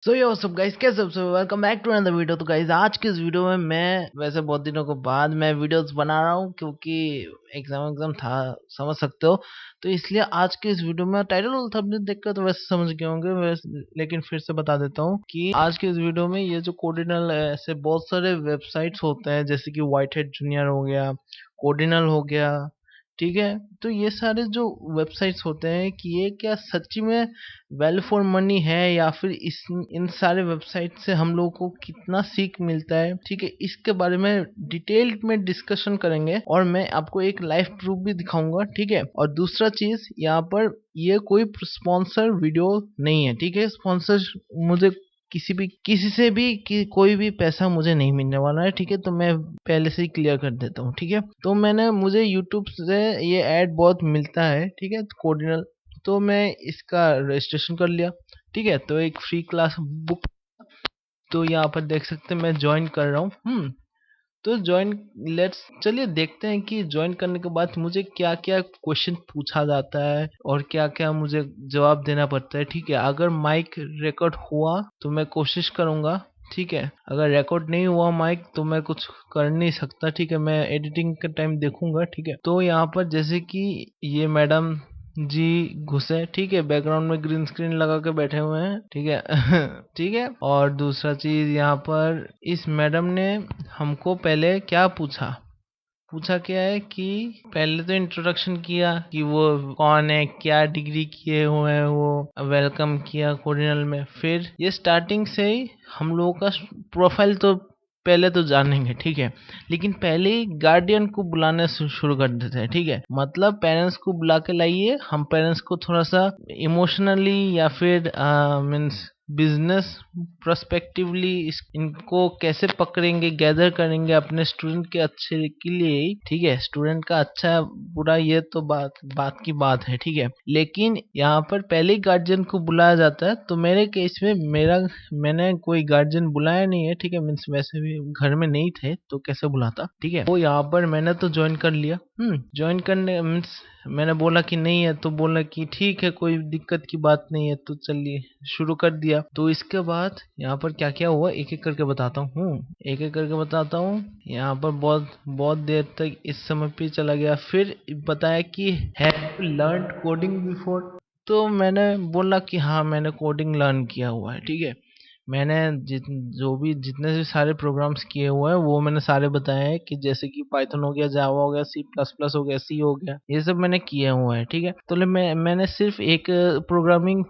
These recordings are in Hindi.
सो यो सब गाइस, कैसे हो? सब welcome back to another video. तो गाइस, आज के इस वीडियो में मैं वैसे बहुत दिनों के बाद मैं वीडियोस बना रहा हूँ, क्योंकि एग्जाम था, समझ सकते हो। तो इसलिए आज के इस वीडियो में टाइटल और थंबनेल देखकर तो वैसे समझ गए होंगे वैसे, लेकिन फिर से बता देता हूँ कि आज के इस वीडियो में ये जो कोडिनल है, ऐसे बहुत सारे वेबसाइट्स होते हैं, जैसे कि व्हाइट हेड जूनियर हो गया, कोडिनल हो गया, ठीक है। तो ये सारे जो वेबसाइट्स होते हैं कि ये क्या सच्ची में वैल्यू फॉर मनी है, या फिर इस इन सारे वेबसाइट से हम लोगों को कितना सीख मिलता है, ठीक है। इसके बारे में डिटेल में डिस्कशन करेंगे और मैं आपको एक लाइव प्रूफ भी दिखाऊंगा, ठीक है। और दूसरा चीज, यहाँ पर ये कोई स्पॉन्सर वीडियो नहीं है, ठीक है। स्पॉन्सर मुझे किसी से भी कोई भी पैसा मुझे नहीं मिलने वाला है, ठीक है। तो मैं पहले से ही क्लियर कर देता हूँ, ठीक है। तो मुझे यूट्यूब से ये ऐड बहुत मिलता है, ठीक है, कोऑर्डिनल। तो मैं इसका रजिस्ट्रेशन कर लिया, ठीक है। तो एक फ्री क्लास बुक, तो यहाँ पर देख सकते हैं मैं ज्वाइन कर रहा हूँ। तो ज्वाइन, लेट्स चलिए देखते हैं कि ज्वाइन करने के बाद मुझे क्या क्या क्वेश्चन पूछा जाता है और क्या क्या मुझे जवाब देना पड़ता है, ठीक है। अगर माइक रिकॉर्ड हुआ तो मैं कोशिश करूंगा, ठीक है। अगर रिकॉर्ड नहीं हुआ माइक तो मैं कुछ कर नहीं सकता, ठीक है। मैं एडिटिंग के टाइम देखूंगा, ठीक है। तो यहाँ पर जैसे कि ये मैडम जी घुसे, ठीक है, बैकग्राउंड में ग्रीन स्क्रीन लगा के बैठे हुए हैं, ठीक है। ठीक है। और दूसरा चीज, यहाँ पर इस मैडम ने हमको पहले क्या पूछा, पूछा क्या है कि पहले तो इंट्रोडक्शन किया कि वो कौन है, क्या डिग्री किए हुए हैं, वो वेलकम किया कोरिनल में। फिर ये स्टार्टिंग से ही हम लोगों का प्रोफाइल तो पहले तो जानेंगे, ठीक है। लेकिन पहले ही गार्डियन को बुलाने से शुरू कर देते हैं, ठीक है। मतलब पेरेंट्स को बुला के लाइए, हम पेरेंट्स को थोड़ा सा इमोशनली या फिर मीन्स बिजनेस प्रोस्पेक्टिवली इनको कैसे पकड़ेंगे, गैदर करेंगे अपने स्टूडेंट के अच्छे के लिए ही, ठीक है। स्टूडेंट का अच्छा बुरा ये तो बात की बात है, ठीक है। लेकिन यहाँ पर पहले ही गार्जियन को बुलाया जाता है, तो मेरे केस में मैंने कोई गार्जियन बुलाया नहीं है, ठीक है। मीन्स वैसे भी घर में नहीं थे तो कैसे बुलाता, ठीक है। तो यहाँ पर मैंने तो ज्वाइन कर लिया। ज्वाइन करने मीन्स मैंने बोला कि नहीं है, तो बोला कि ठीक है, कोई दिक्कत की बात नहीं है, तो चलिए शुरू कर दिया। तो इसके बाद यहाँ पर क्या क्या हुआ एक एक करके बताता हूँ, एक एक करके बताता हूँ। यहाँ पर बहुत बहुत देर तक इस समय पे चला गया। फिर बताया कि have you learn coding before. तो मैंने बोला कि हाँ, मैंने कोडिंग लर्न किया हुआ है, ठीक है। मैंने जितने भी सारे प्रोग्राम्स किए हुए हैं वो मैंने सारे बताए हैं, कि जैसे कि पाइथन हो गया, जावा हो गया, सी प्लस प्लस हो गया, सी हो गया, ये सब मैंने किए हुए हैं, ठीक है। तो मैंने सिर्फ एक प्रोग्रामिंग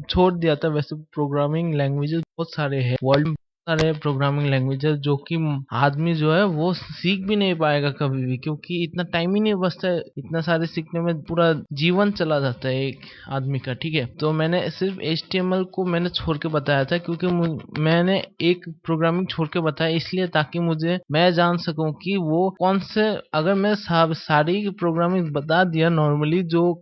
छोड़ दिया था। वैसे प्रोग्रामिंग लैंग्वेजेस बहुत सारे हैं वर्ल्ड में, सारे प्रोग्रामिंग लैंग्वेजेस जो कि आदमी जो है वो सीख भी नहीं पाएगा कभी भी, क्योंकि इतना टाइम ही नहीं बचता है। इतना सारे सीखने में पूरा जीवन चला जाता है एक आदमी का, ठीक है। तो मैंने सिर्फ HTML को मैंने छोड़ के बताया था, क्योंकि मैंने एक प्रोग्रामिंग छोड़ के बताया इसलिए ताकि मैं जान सकूं कि वो कौन से, अगर मैं सारी प्रोग्रामिंग बता दिया नॉर्मली जो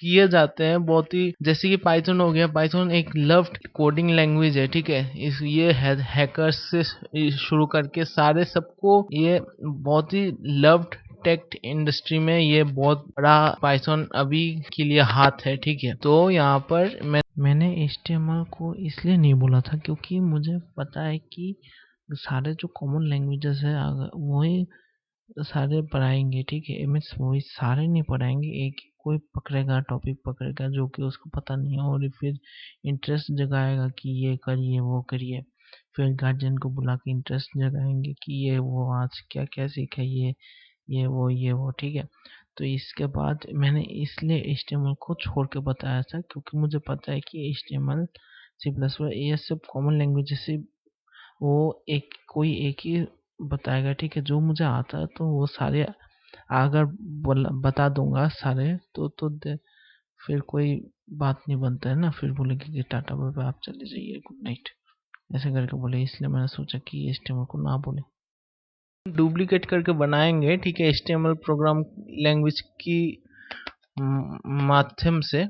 किए जाते हैं बहुत ही, जैसे कि पाइथन हो गया। पाइथन एक लव्ड कोडिंग लैंग्वेज है, ठीक है। इस ये हैकर्स से शुरू करके सारे सबको ये बहुत ही लव्ड, टेक इंडस्ट्री में ये बहुत बड़ा पाइथन अभी के लिए हाथ है, ठीक है। तो यहाँ पर मैंने HTML को इसलिए नहीं बोला था क्योंकि मुझे पता है कि सारे जो कॉमन लैंग्वेजेस है अगर वही सारे पढ़ाएंगे, ठीक है। मीन्स वही सारे नहीं पढ़ाएंगे, एक कोई पकड़ेगा, टॉपिक पकड़ेगा जो कि उसको पता नहीं है, और फिर इंटरेस्ट जगाएगा कि ये करिए वो करिए। फिर गार्जियन को बुला के इंटरेस्ट जगाएंगे कि ये वो आज क्या क्या सीखा, ये वो, ठीक है। तो इसके बाद मैंने इसलिए HTML को छोड़ के बताया था, क्योंकि मुझे पता है कि HTML, सी प्लस प्लस, ये सब कॉमन लैंग्वेज से वो कोई एक ही बताएगा, ठीक है। जो मुझे आता है तो वो सारे अगर बता दूंगा सारे फिर कोई बात नहीं बनता है ना, फिर बोलेगी कि टाटा बाय बाय, आप चले जाइए, गुड नाइट, ऐसे करके बोले। इसलिए मैंने सोचा कि HTML को ना बोले, डुप्लीकेट करके बनाएंगे, ठीक है, HTML प्रोग्राम लैंग्वेज की माध्यम से,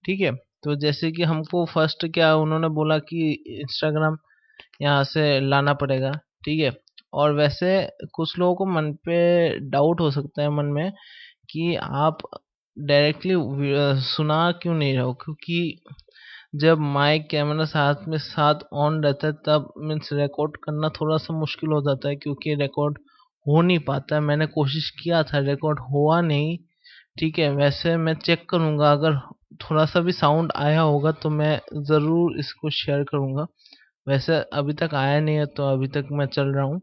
ठीक है। तो जैसे कि हमको फर्स्ट क्या उन्होंने बोला कि इंस्टाग्राम यहाँ से लाना पड़ेगा, ठीक है। और वैसे कुछ लोगों को मन पे डाउट हो सकता है मन में कि आप डायरेक्टली सुना क्यों नहीं रहे हो, क्योंकि जब माइक कैमरा साथ में साथ ऑन रहता है तब मीन्स रिकॉर्ड करना थोड़ा सा मुश्किल हो जाता है, क्योंकि रिकॉर्ड हो नहीं पाता है। मैंने कोशिश किया था, रिकॉर्ड हुआ नहीं। ठीक है, वैसे मैं चेक करूंगा, अगर थोड़ा सा भी साउंड आया होगा तो मैं ज़रूर इसको शेयर करूंगा। वैसे अभी तक आया नहीं है तो अभी तक मैं चल रहा हूँ।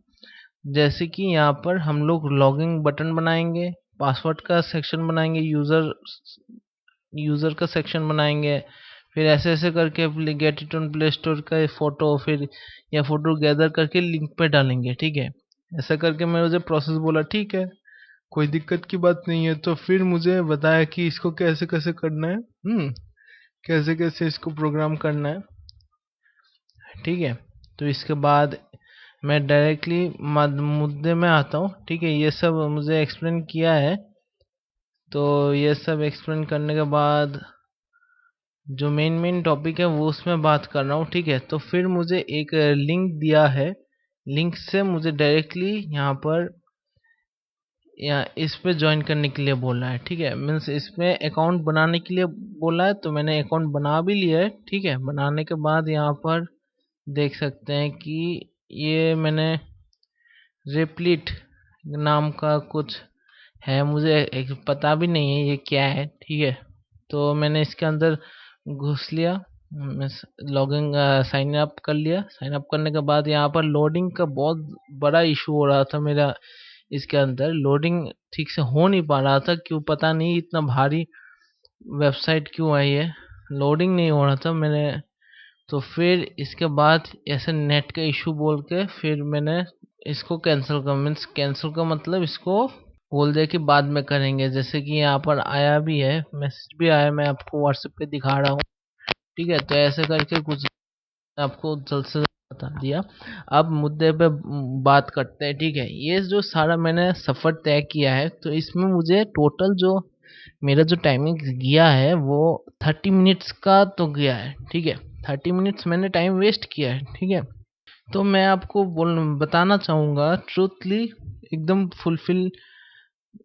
जैसे कि यहाँ पर हम लोग लॉगिंग बटन बनाएंगे, पासवर्ड का सेक्शन बनाएंगे, यूज़र यूज़र का सेक्शन बनाएंगे, फिर ऐसे ऐसे करके get it on play store का फोटो, फिर या फोटो गैदर करके लिंक पे डालेंगे। ठीक है, ऐसा करके मैं मुझे प्रोसेस बोला, ठीक है कोई दिक्कत की बात नहीं है। तो फिर मुझे बताया कि इसको कैसे कैसे करना है, कैसे कैसे इसको प्रोग्राम करना है। ठीक है, तो इसके बाद मैं डायरेक्टली मुद्दे में आता हूँ। ठीक है, ये सब मुझे एक्सप्लेन किया है, तो ये सब एक्सप्लेन करने के बाद जो मेन मेन टॉपिक है वो उसमें बात कर रहा हूँ। ठीक है, तो फिर मुझे एक लिंक दिया है, लिंक से मुझे डायरेक्टली यहाँ पर या इस पे ज्वाइन करने के लिए बोला है। ठीक है, मीन्स इसमें अकाउंट बनाने के लिए बोला है, तो मैंने अकाउंट बना भी लिया है। ठीक है, बनाने के बाद यहाँ पर देख सकते हैं कि ये मैंने रिप्लिट नाम का कुछ है, मुझे एक पता भी नहीं है ये क्या है। ठीक है, तो मैंने इसके अंदर घुस लिया, लॉगिंग साइन अप कर लिया। साइन अप करने के बाद यहाँ पर लोडिंग का बहुत बड़ा इशू हो रहा था मेरा, इसके अंदर लोडिंग ठीक से हो नहीं पा रहा था, क्यों पता नहीं, इतना भारी वेबसाइट क्यों है ये, लोडिंग नहीं हो रहा था मैंने। तो फिर इसके बाद ऐसे नेट का इशू बोल के फिर मैंने इसको कैंसिल कर, मीन्स कैंसिल का मतलब इसको बोल दिया कि बाद में करेंगे। जैसे कि यहाँ पर आया भी है, मैसेज भी आया, मैं आपको व्हाट्सएप पे दिखा रहा हूँ। ठीक है, तो ऐसे करके कुछ आपको जल्द से जल्द बता दिया। अब मुद्दे पे बात करते हैं। ठीक है, ये जो सारा मैंने सफ़र तय किया है, तो इसमें मुझे टोटल जो मेरा जो टाइमिंग गया है वो 30 मिनट्स का तो गया है। ठीक है, 30 मिनट्स मैंने टाइम वेस्ट किया है। ठीक है, तो मैं आपको बोल बताना चाहूँगा ट्रूथली, एकदम फुलफिल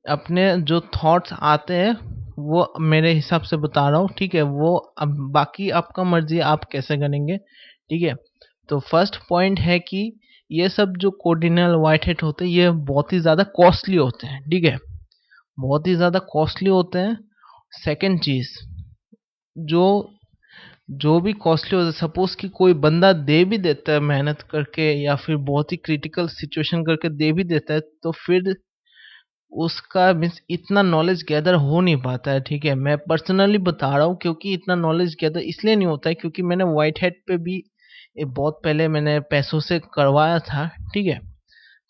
अपने जो थॉट्स आते हैं वो मेरे हिसाब से बता रहा हूँ। ठीक है, वो अब बाकी आपका मर्जी, आप कैसे करेंगे। ठीक है, तो फर्स्ट पॉइंट है कि ये सब जो कोर्डिनल वाइट हेड होते हैं ये बहुत ही ज़्यादा कॉस्टली होते हैं। ठीक है, बहुत ही ज़्यादा कॉस्टली होते हैं। सेकंड चीज़, जो जो भी कॉस्टली होता है, सपोज कि कोई बंदा दे भी देता है मेहनत करके या फिर बहुत ही क्रिटिकल सिचुएशन करके दे भी देता है, तो फिर उसका मीन्स इतना नॉलेज गैदर हो नहीं पाता है। ठीक है, मैं पर्सनली बता रहा हूँ, क्योंकि इतना नॉलेज गैदर इसलिए नहीं होता है क्योंकि मैंने वाइट हैट पे भी ये बहुत पहले मैंने पैसों से करवाया था। ठीक है,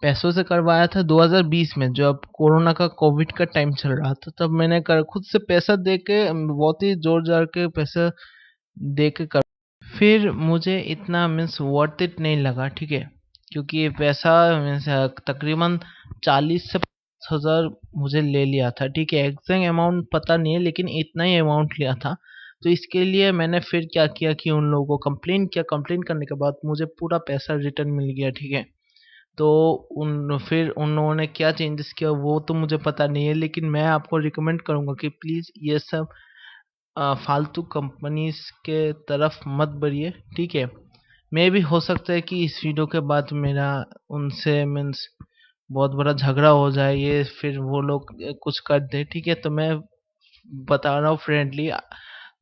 पैसों से करवाया था 2020 में, जब कोरोना का कोविड का टाइम चल रहा था, तब मैंने कर खुद से पैसा दे के बहुत ही जोर जार के पैसा दे के कर, फिर मुझे इतना मीन्स वर्थ इट नहीं लगा। ठीक है, क्योंकि ये पैसा मीन्स तकरीबन 40 से 50 हज़ार मुझे ले लिया था। ठीक है, एग्जैक्ट अमाउंट पता नहीं है, लेकिन इतना ही अमाउंट लिया था। तो इसके लिए मैंने फिर क्या किया कि उन लोगों को कंप्लेन किया, कंप्लेन करने के बाद मुझे पूरा पैसा रिटर्न मिल गया। ठीक है, तो उन फिर उन लोगों ने क्या चेंजेस किया वो तो मुझे पता नहीं है, लेकिन मैं आपको रिकमेंड करूंगा कि प्लीज़ ये सब फालतू कंपनीज के तरफ मत बढ़िए। ठीक है, मे भी हो सकता है कि इस वीडियो के बाद मेरा उनसे मीन्स बहुत बड़ा झगड़ा हो जाए, ये फिर वो लोग कुछ कर दे। ठीक है, तो मैं बता रहा हूँ फ्रेंडली,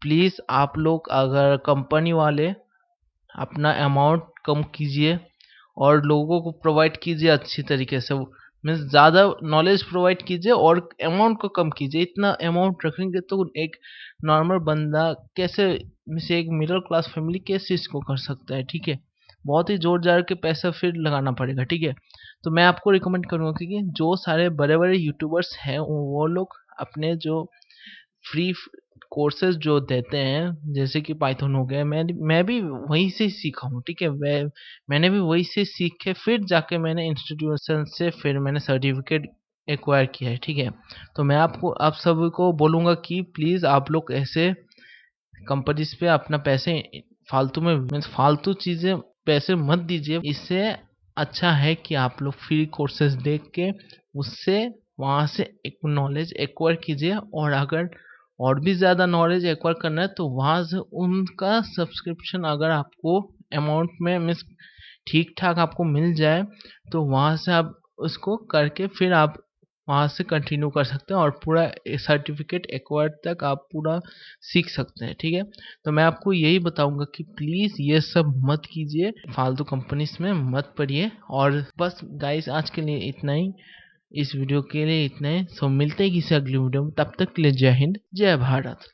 प्लीज़ आप लोग अगर कंपनी वाले अपना अमाउंट कम कीजिए और लोगों को प्रोवाइड कीजिए अच्छी तरीके से, मीन्स ज़्यादा नॉलेज प्रोवाइड कीजिए और अमाउंट को कम कीजिए। इतना अमाउंट रखेंगे तो एक नॉर्मल बंदा कैसे, मीन्स एक मिडिल क्लास फैमिली कैसे इसको कर सकता है। ठीक है, बहुत ही जोर जार के पैसा फिर लगाना पड़ेगा। ठीक है, तो मैं आपको रिकमेंड करूँगा कि जो सारे बड़े बड़े यूट्यूबर्स हैं वो लोग अपने जो फ्री कोर्सेज जो देते हैं, जैसे कि पाइथन हो गया, मैं भी वहीं से सीखा हूँ। ठीक है, मैंने भी वहीं से सीख के फिर जाके मैंने इंस्टीट्यूशन से फिर मैंने सर्टिफिकेट एक्वायर किया है। ठीक है, तो मैं आपको आप सबको बोलूँगा कि प्लीज़ आप लोग ऐसे कंपनीज पे अपना पैसे फालतू में मीन्स फालतू चीज़ें पैसे मत दीजिए। इससे अच्छा है कि आप लोग फ्री कोर्सेज देख के उससे वहाँ से एक नॉलेज एक्वायर कीजिए, और अगर और भी ज़्यादा नॉलेज एक्वायर करना है तो वहाँ से उनका सब्सक्रिप्शन अगर आपको अमाउंट में मीन्स ठीक ठाक आपको मिल जाए तो वहाँ से आप उसको करके फिर आप वहाँ से कंटिन्यू कर सकते हैं और पूरा सर्टिफिकेट एक्वायर तक आप पूरा सीख सकते हैं। ठीक है, तो मैं आपको यही बताऊंगा कि प्लीज़ ये सब मत कीजिए, फालतू कंपनीज में मत पड़िए। और बस गाइस आज के लिए इतना ही, इस वीडियो के लिए इतना ही। सो मिलते हैं किसी अगली वीडियो में, तब तक के लिए जय हिंद जय भारत।